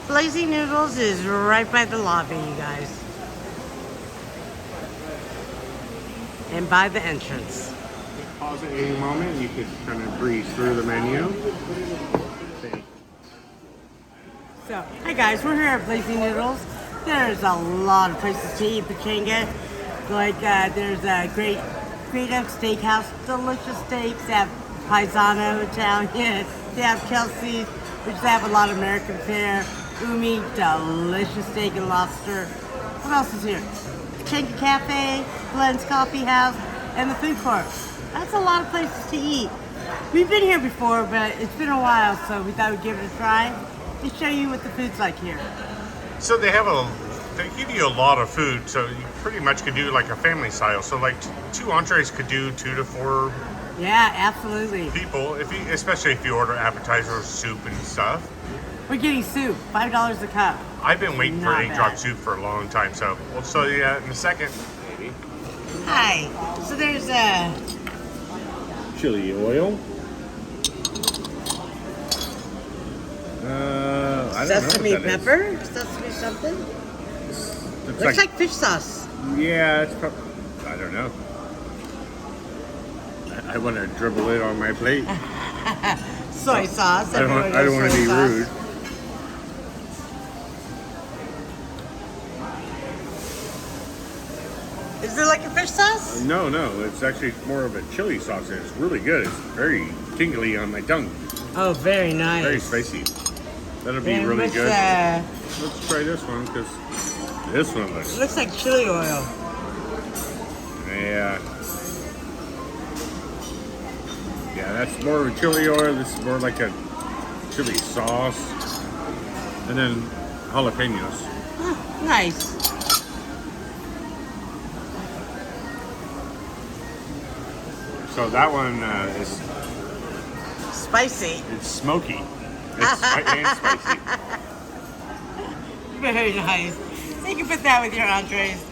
Blazing Noodles is right by the lobby, you guys. And by the entrance. Pause at any moment. You could kind of breeze through the menu. So, hi guys, we're here at Blazing Noodles. There's a lot of places to eat Pechanga. Like, there's a Great Oak Steakhouse, delicious steaks. They have Paisano, Italian. They have Kelsey's, which they have a lot of American fare. Umi, delicious steak and lobster. What else is here? Pechanga Cafe, Glenn's Coffee House, and the food court. That's a lot of places to eat. We've been here before, but it's been a while, so we thought we'd give it a try to show you what the food's like here. So they give you a lot of food, so you pretty much could do like a family style. So like 2 entrees could do 2 to 4 Yeah, absolutely. people, especially if you order appetizers, soup, and stuff. We're getting soup, $5 a cup. I've been waiting for Not egg drop bad. soup for a long time, so we'll show you that in a second. Maybe. Hi. So there's Chili oil. I don't sesame know what that pepper, sesame something. is. Looks like fish sauce. Yeah, it's probably, I don't know. I want to dribble it on my plate. Soy sauce. I don't want to be rude. Is it like a fish sauce? No, it's actually more of a chili sauce, and it's really good. It's very tingly on my tongue. Oh, very nice. Very spicy. That'll be And really what's, good. Let's try this one, because this one looks... It looks like chili oil. Yeah. Yeah, that's more of a chili oil. This is more like a chili sauce. And then jalapenos. Oh, nice. So that one is Spicy. it's smoky. It's and spicy. Very nice. So you can put that with your entrees.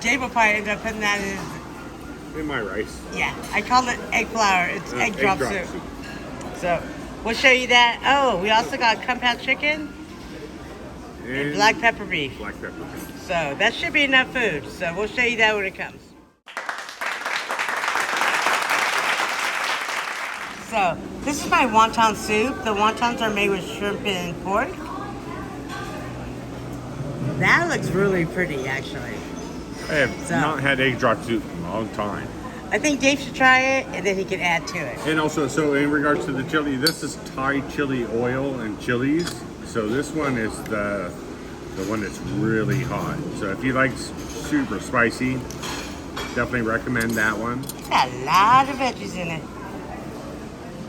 Dave will probably end up putting that In my rice. yeah, I call it egg flour. It's egg drop soup. soup. So we'll show you that. Oh, we also got kung pao chicken and black pepper beef. Black pepper beef. So that should be enough food. So we'll show you that when it comes. So this is my wonton soup. The wontons are made with shrimp and pork. That looks really pretty, actually. I have not had egg drop soup in a long time. I think Dave should try it, and then he can add to it. And also, so in regards to the chili, this is Thai chili oil and chilies. So this one is the one that's really hot. So if you like super spicy, definitely recommend that one. It's got a lot of veggies in it.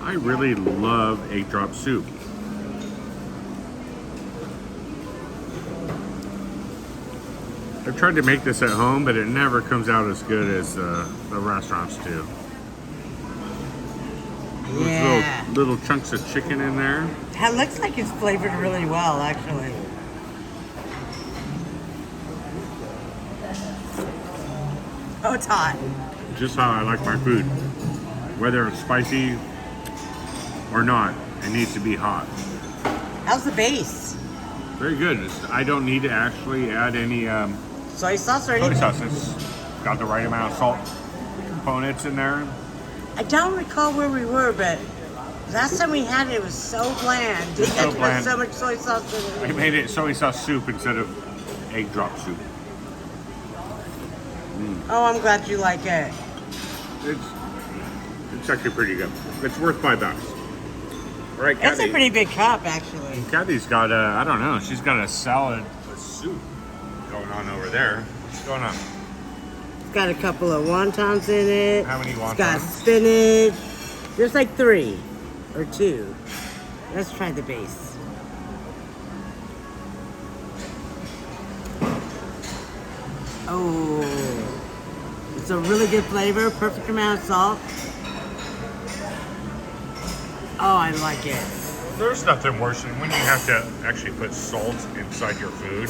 I really love egg drop soup. I've tried to make this at home, but it never comes out as good as the restaurants do. Yeah. There's little chunks of chicken in there. That looks like it's flavored really well, actually. Oh, it's hot. Just how I like my food. Whether it's spicy or not, it needs to be hot. How's the base? Very good. I don't need to actually add any Soy sauce or soy anything? sauce. It's got the right amount of salt components in there. I don't recall where we were, but last time we had it, it was so bland. Didn't so have to put bland. so much soy sauce in I it. made it soy sauce soup instead of egg drop soup. Oh, I'm glad you like it. It's actually pretty good. It's worth $5. All right, It's Kathy. a pretty big cup, actually. Kathy's got a, I don't know, she's got a salad with soup going on over there. What's going on? It's got a couple of wontons in it. How many It's got wontons? spinach. There's like 3 or 2. Let's try the base. Oh, it's a really good flavor, perfect amount of salt. Oh, I like it. There's nothing worse than when you have to actually put salt inside your food.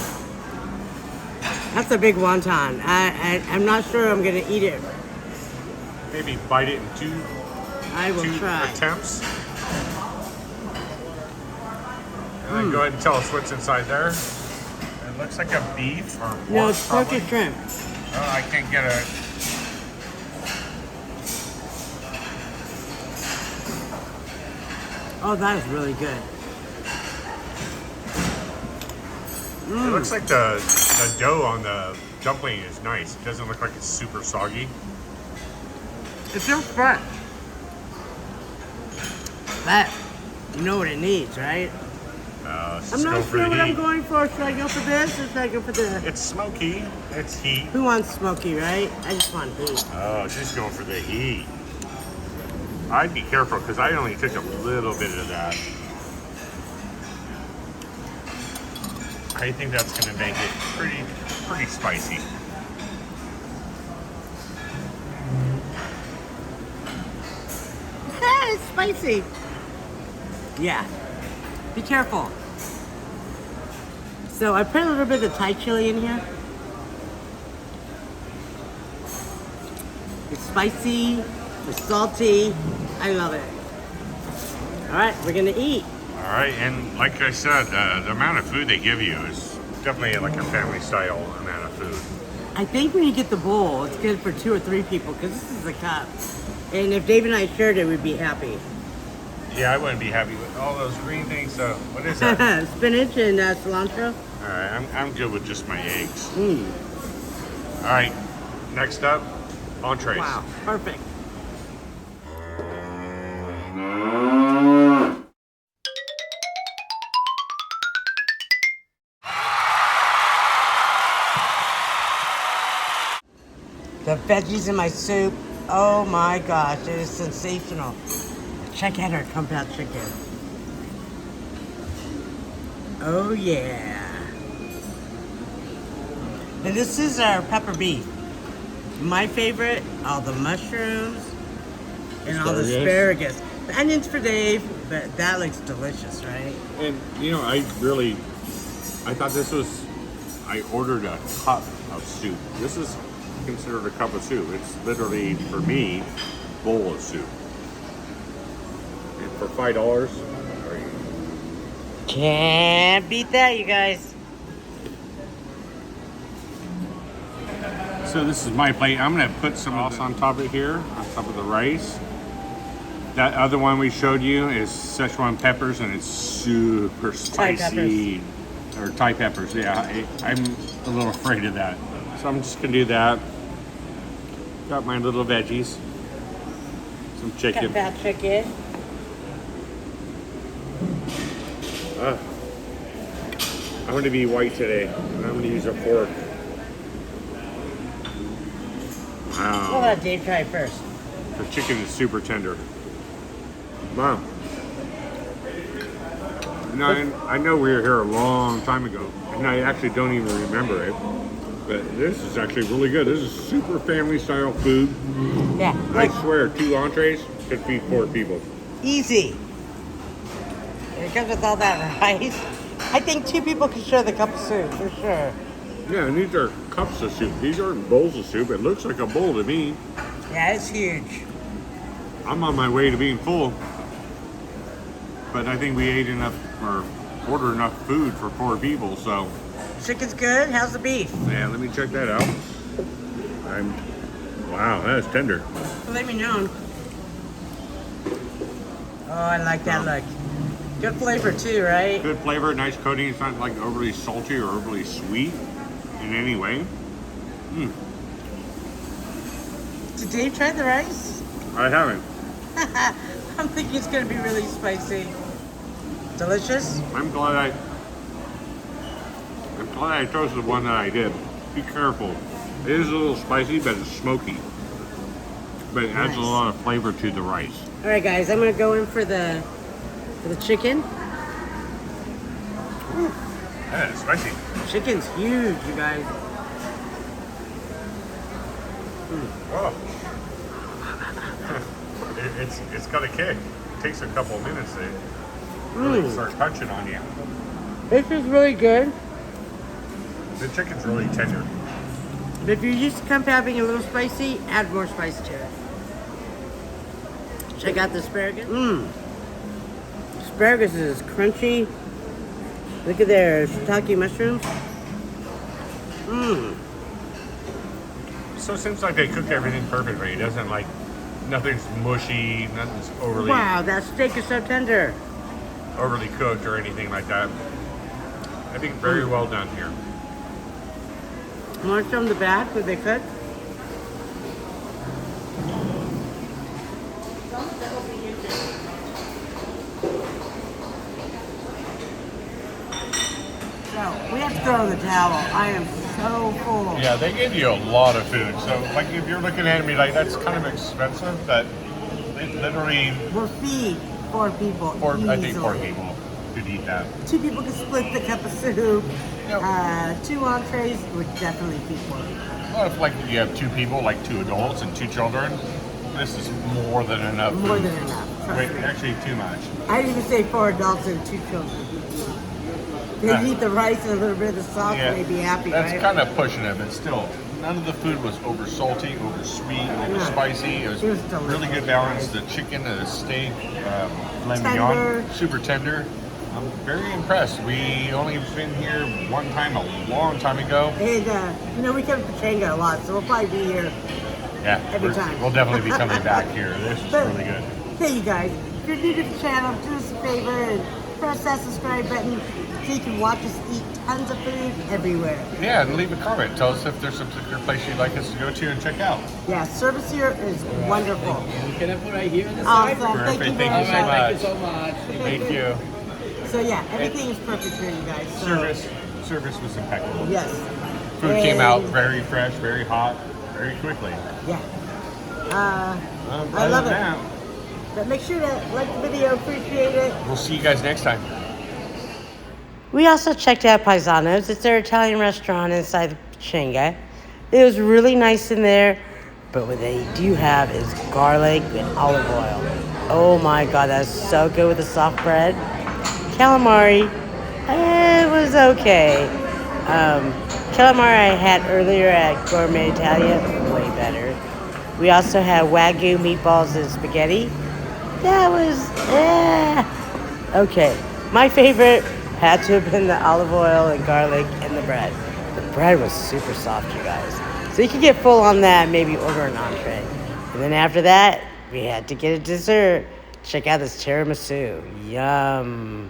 That's a big wonton. I'm not sure I'm gonna eat it. Maybe bite it in two I will try. attempts. then go ahead and tell us what's inside there. It looks like a beef or pork. No, it's pork probably. and shrimp. Oh, I can't get it. Oh, that is really good. It looks like the dough on the dumpling is nice. It doesn't look like it's super soggy. It feels fresh. But you know what it needs, right? I'm not sure what I'm going for. Should I go for this or should I go for this? It's smoky. It's heat. Who wants smoky, right? I just want heat. Oh, she's going for the heat. I'd be careful because I only took a little bit of that. I think that's going to make it pretty spicy. It's spicy. Yeah. Be careful. So I put a little bit of Thai chili in here. It's spicy, it's salty. I love it. All right, we're gonna eat. All right, and like I said, the amount of food they give you is definitely like a family style amount of food. I think when you get the bowl, it's good for 2 or 3 people because this is a cup. And if Dave and I shared it, we'd be happy. Yeah, I wouldn't be happy with all those green things. So what is that? Spinach and cilantro. All right, I'm good with just my eggs. Mm. All right, next up, entrees. Wow, perfect. The veggies in my soup, oh my gosh, it is sensational. Check out our compound chicken. Oh yeah. And this is our pepper beef. My favorite, all the mushrooms and all the asparagus. The onions for Dave, but that looks delicious, right? And you know, I thought this was, I ordered a cup of soup. This is considered a cup of soup. It's literally, for me, a bowl of soup. And for $5, Can't beat that, you guys. so this is my plate. I'm gonna put some sauce on top of here, on top of the rice. That other one we showed you is Szechuan peppers, and it's super spicy. Or Thai peppers, yeah. I'm a little afraid of that. So I'm just gonna do that. Got my little veggies. Some chicken. Compound chicken. I'm gonna be white today, and I'm gonna use a fork. Wow. We'll let Dave try first. The chicken is super tender. Wow. Now, I know we were here a long time ago, and I actually don't even remember it. But this is actually really good. This is super family style food. Yeah. I swear, 2 entrees could feed 4 people. Easy. And it comes with all that rice. I think 2 people can share the cup of soup, for sure. Yeah, and these are cups of soup. These aren't bowls of soup. It looks like a bowl to me. Yeah, it's huge. I'm on my way to being full. But I think we ate enough, or ordered enough food for 4 people, so. Chicken's good. How's the beef? Yeah, let me check that out. Wow, that is tender. Let me know. Oh, I like that look. Good flavor too, right? Good flavor, nice coating. It's not like overly salty or overly sweet in any way. Did Dave try the rice? I haven't. I'm thinking it's gonna be really spicy. Delicious? I'm glad I chose the one that I did. Be careful. It is a little spicy, but it's smoky. But it adds a lot of flavor to the rice. All right, guys, I'm gonna go in for the chicken. Yeah, it's spicy. Chicken's huge, you guys. Oh. It's got a kick. It takes a couple of minutes to really start touching on you. This is really good. The chicken's really tender. But if you're used to compound being a little spicy, add more spice to it. Check out the asparagus. Asparagus is crunchy. Look at their shiitake mushrooms. Mmm. So it seems like they cook everything perfectly. It doesn't like, nothing's mushy, nothing's Wow, that steak is so tender. overly cooked or anything like that. I think very well done here. Want to show them the back where they cook? So, we have to throw in the towel. I am so full. Yeah, they give you a lot of food. So like if you're looking at me like that's kind of expensive, but it literally We'll feed 4 people. I think 4 easily. people could eat that. 2 people can split the cup of soup. Yep. 2 entrees would definitely feed 4 people. Well, if like you have 2 people, like 2 adults and 2 children, this is more than enough. More food. than enough. Trust Wait, me. actually too much. I'd even say 4 adults and 2 children. They Yeah. eat the rice and a little bit of the sauce and they'd be happy, That's right? kind of pushing it, but still, none of the food was over salty, over sweet, over No. spicy. It was delicious. really good balance. The chicken and the steak, filet Tender. mignon, super tender. I'm very impressed. We only been here one time a long time ago. And, we come to Pechanga a lot, so we'll probably be here. Yeah, Every time. We'll definitely be coming back here. This is But- really good. Hey, you guys, if you're new to the channel, do us a favor and press that subscribe button so you can watch us eat tons of food everywhere. Yeah, and leave a comment. Tell us if there's a particular place you'd like us to go to and check out. Yeah, service here is wonderful. Can I put right here on the Awesome. side? Thank you Perfect. very Thank you much. so Thank you much. so much. Thank you. So yeah, everything is perfect here, you guys. So, Service was impeccable. Yes. Food came out And- very fresh, very hot, very quickly. Yeah. I Other love than it. that, But make sure to like the video, appreciate it. we'll see you guys next time. We also checked out Paisanos. It's their Italian restaurant inside Pechanga. It was really nice in there, but what they do have is garlic and olive oil. Oh my god, that's so good with the soft bread. Calamari, it was okay. Calamari I had earlier at Gourmet Italia, way better. We also had Wagyu meatballs and spaghetti. That was, okay. My favorite had to have been the olive oil and garlic and the bread. The bread was super soft, you guys. So you could get full on that, maybe order an entree. And then after that, we had to get a dessert. Check out this tiramisu. Yum.